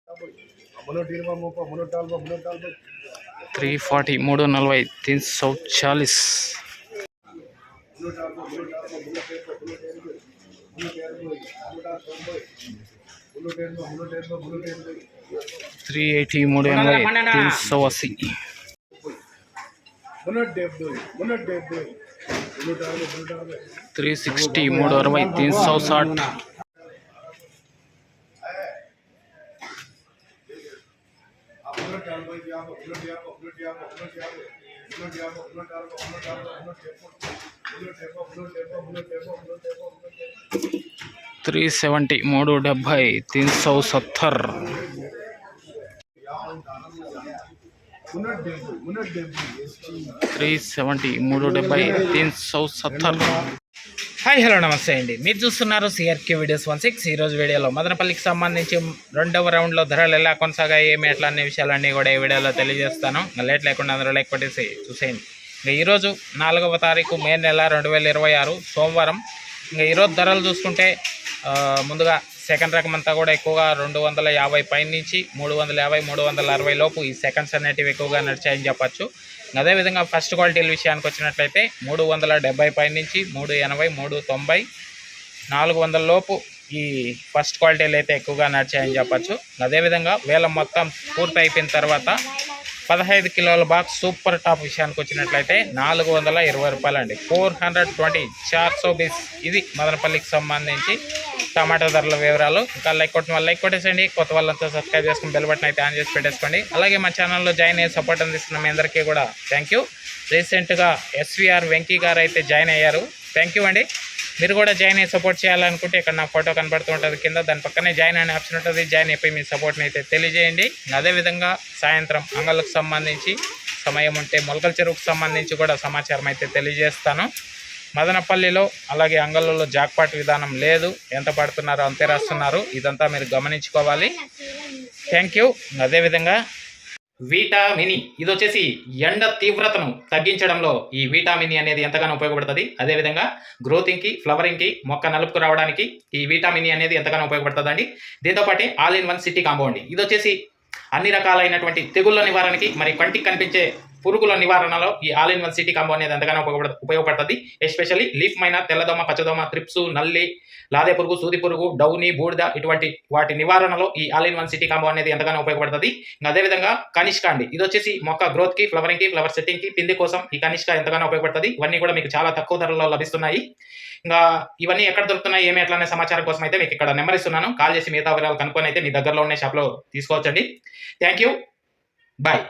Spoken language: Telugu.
340 340 340 380 380 360 360 360 370 370 370 370. హాయ్ హలో నమస్తే అండి, మీరు చూస్తున్నారు సిఆర్కే వీడియోస్ 16. ఈరోజు వీడియోలో మదనపల్లికి సంబంధించి రెండవ రౌండ్లో ధరలు ఎలా కొనసాగాయి, ఏమి ఎట్లా అనే విషయాలన్నీ కూడా ఈ వీడియోలో తెలియజేస్తాను. లేట్ లేకుండా అందరూ లైక్ కొట్టేసి చూసేయండి. ఇంకా ఈరోజు 4వ తారీఖు మే నెల 2026 సోమవారం. ఇంకా ఈరోజు ధరలు చూసుకుంటే ముందుగా సెకండ్ రకం అంతా కూడా ఎక్కువగా 250 పైన నుంచి 350 360 లోపు ఈ సెకండ్స్ అనేటివి ఎక్కువగా నడిచాయని చెప్పచ్చు. అదేవిధంగా ఫస్ట్ క్వాలిటీల విషయానికి వచ్చినట్లయితే 370 పైన నుంచి 380 390 400 లోపు ఈ ఫస్ట్ క్వాలిటీలు అయితే ఎక్కువగా నడిచాయని చెప్పచ్చు. అదేవిధంగా వేలం మొత్తం పూర్తి అయిపోయిన తర్వాత 15 కిలోల బాక్స్ సూపర్ టాప్ విషయానికి వచ్చినట్లయితే 420 రూపాయలు అండి. 420 420. ఇది మదనపల్లికి సంబంధించి టమాటా ధరల వివరాలు. ఇంకా లైక్ కొట్టిన వాళ్ళు లైక్ కొట్టేసండి, కొత్త వాళ్ళంతా సబ్స్క్రైబ్ చేసుకుని బెల్ బటన్ అయితే ఆన్ చేసి పెట్టేసుకోండి. అలాగే మా ఛానల్లో జాయిన్ అయ్యి సపోర్ట్ అందిస్తున్న మీ అందరికీ కూడా థ్యాంక్ యూ. రీసెంట్గా ఎస్వీఆర్ వెంకీ గారు అయితే జాయిన్ అయ్యారు, థ్యాంక్ యూ అండి. మీరు కూడా జాయిన్ అయ్యి సపోర్ట్ చేయాలనుకుంటే ఇక్కడ నా ఫోటో కనబడుతూ ఉంటుంది కింద, దాని పక్కనే జాయిన్ అనే ఆప్షన్ ఉంటుంది. జాయిన్ అయిపోయి మీ సపోర్ట్ని అయితే తెలియజేయండి. అదేవిధంగా సాయంత్రం అంగళ్ళకు సంబంధించి సమయం ఉంటే మొలకల చెరువుకు సంబంధించి కూడా సమాచారం అయితే తెలియజేస్తాను. మదనపల్లిలో అలాగే అంగళ్ళలో జాక్పాట్ విధానం లేదు, ఎంత పడుతున్నారో అంతే రాస్తున్నారు. ఇదంతా మీరు గమనించుకోవాలి. Thank you. అదేవిధంగా విటామిని, ఇది వచ్చేసి ఎండ తీవ్రతను తగ్గించడంలో ఈ విటామిని అనేది ఎంతగానో ఉపయోగపడుతుంది. అదేవిధంగా గ్రోతింగ్కి, ఫ్లవరింగ్కి, మొక్క నలుపుకు రావడానికి ఈ విటామిని అనేది ఎంతగానో ఉపయోగపడుతుంది అండి. దీంతోపాటు all in one city combo అండి. ఇది వచ్చేసి అన్ని రకాలైనటువంటి తెగుళ్ళ నివారణకి, మరి కంటికి కనిపించే పురుగుల నివారణలో ఈ all in one city combo అనేది ఎంతగానో ఉపయోగపడుతుంది. ఎస్పెషల్లీ లీఫ్ మైనా, తెల్లదోమ, పచ్చదోమ, త్రిప్సు, నల్లి, లాదే పురుగు, సూది పురుగు, డౌని, బూడిద ఇటువంటి వాటి నివారణలో ఈ all in one city combo అనేది ఎంతగానో ఉపయోగపడుతుంది. అదేవిధంగా కనిష్క అండి, ఇది వచ్చేసి మొక్క గ్రోత్కి, ఫ్లవరింగ్కి, ఫ్లవర్ సెట్టింగ్కి, పిండి కోసం ఈ కనిష్క ఎంతగానో ఉపయోగపడుతుంది. ఇవన్నీ కూడా మీకు చాలా తక్కువ ధరలో లభిస్తున్నాయి. ఇంకా ఇవన్నీ ఎక్కడ దొరుకుతున్నాయి, ఏమి ఎట్లా అనే సమాచారం కోసం అయితే మీకు ఇక్కడ నెంబర్ ఇస్తున్నాను. కాల్ చేసి మిగతా వివరాలు కనుక్కొని అయితే మీ దగ్గరలో ఉన్న షాప్లో తీసుకోవచ్చండి. Thank you, bye.